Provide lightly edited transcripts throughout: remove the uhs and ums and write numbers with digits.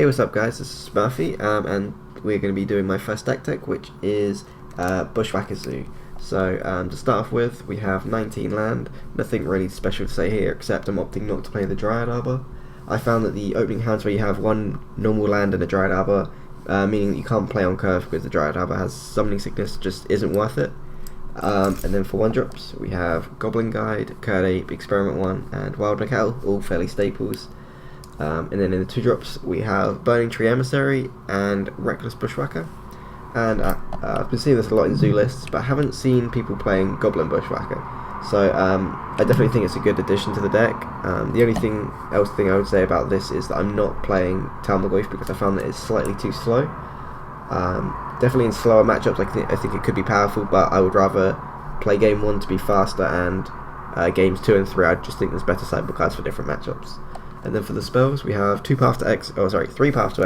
Hey, what's up guys, this is Murphy, and we're going to be doing my first deck tech, which is Bushwhacker Zoo. So to start off with, we have 19 land, nothing really special to say here except I'm opting not to play the Dryad Arbor. I found that the opening hands where you have one normal land and a Dryad Arbor, meaning that you can't play on curve because the Dryad Arbor has summoning sickness, just isn't worth it. And then for 1-drops, we have Goblin Guide, Kird Ape, Experiment 1, and Wild Nacatl, all fairly staples. And then in the 2-drops we have Burning-Tree Emissary and Reckless Bushwhacker. And I've been seeing this a lot in zoo lists, but I haven't seen people playing Goblin Bushwhacker. So I definitely think it's a good addition to the deck. The only thing I would say about this is that I'm not playing Tarmogoyf because I found that it's slightly too slow. Definitely in slower matchups I think it could be powerful, but I would rather play game 1 to be faster, and games 2 and 3 I just think there's better sideboard cards for different matchups. And then for the spells, we have 3 paths to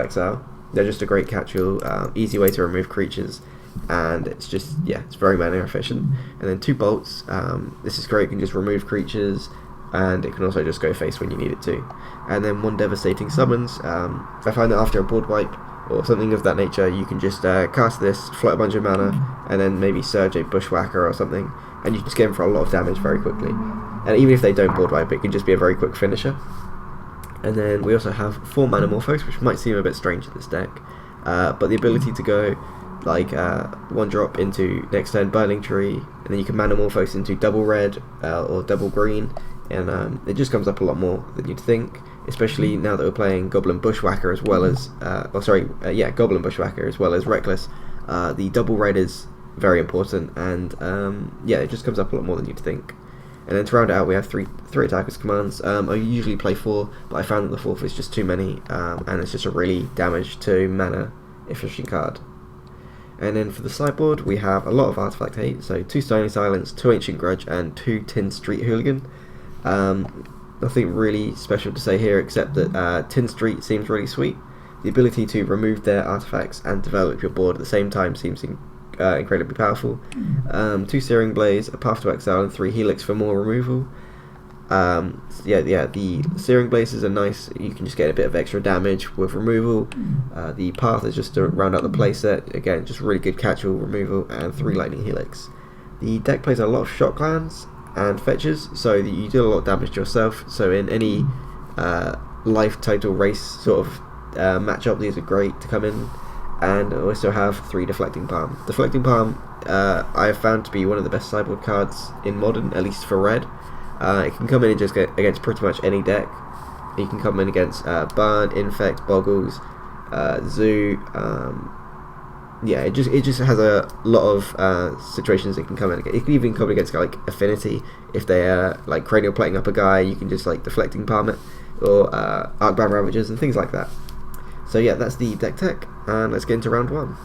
Exile. They're just a great catch-all, easy way to remove creatures, and it's just, yeah, it's very mana efficient. And then 2 bolts, this is great, you can just remove creatures, and it can also just go face when you need it to. And then 1 devastating summons. I find that after a board wipe, or something of that nature, you can just cast this, float a bunch of mana, and then maybe Surge a Bushwhacker or something, and you can just get them for a lot of damage very quickly. And even if they don't board wipe, it can just be a very quick finisher. And then we also have 4 Manamorphose, which might seem a bit strange in this deck, but the ability to go like 1-drop into next turn Burning-Tree, and then you can Manamorphose into double red or double green, and it just comes up a lot more than you'd think, especially now that we're playing Goblin Bushwhacker as well as, Goblin Bushwhacker as well as Reckless. The double red is very important, and yeah, it just comes up a lot more than you'd think. And then to round it out, we have three Atarka's commands. I usually play 4, but I found that the 4th is just too many, and it's just a really damage to mana efficient card. And then for the sideboard, we have a lot of artifact hate, so 2 Stony Silence, 2 Ancient Grudge, and 2 Tin Street Hooligan. Nothing really special to say here except that Tin Street seems really sweet. The ability to remove their artifacts and develop your board at the same time seems incredibly powerful. 2 Searing Blaze, a Path to Exile, and 3 Helix for more removal. The Searing Blazes are nice, you can just get a bit of extra damage with removal. The Path is just to round out the playset, again just really good catch-all removal, and 3 Lightning Helix. The deck plays a lot of shot clans and fetches, so that you do a lot of damage to yourself, so in any life total race sort of matchup, these are great to come in. And I also have 3 Deflecting Palm. Deflecting Palm I have found to be one of the best sideboard cards in Modern, at least for red. It can come in and just against pretty much any deck. You can come in against Burn, Infect, Boggles, Zoo. Yeah, it just has a lot of situations it can come in against. It can even come against like Affinity. If they are like cranial plating up a guy, you can just like Deflecting Palm it, or Arcbound Ravagers and things like that. So yeah, that's the deck tech, and let's get into round 1.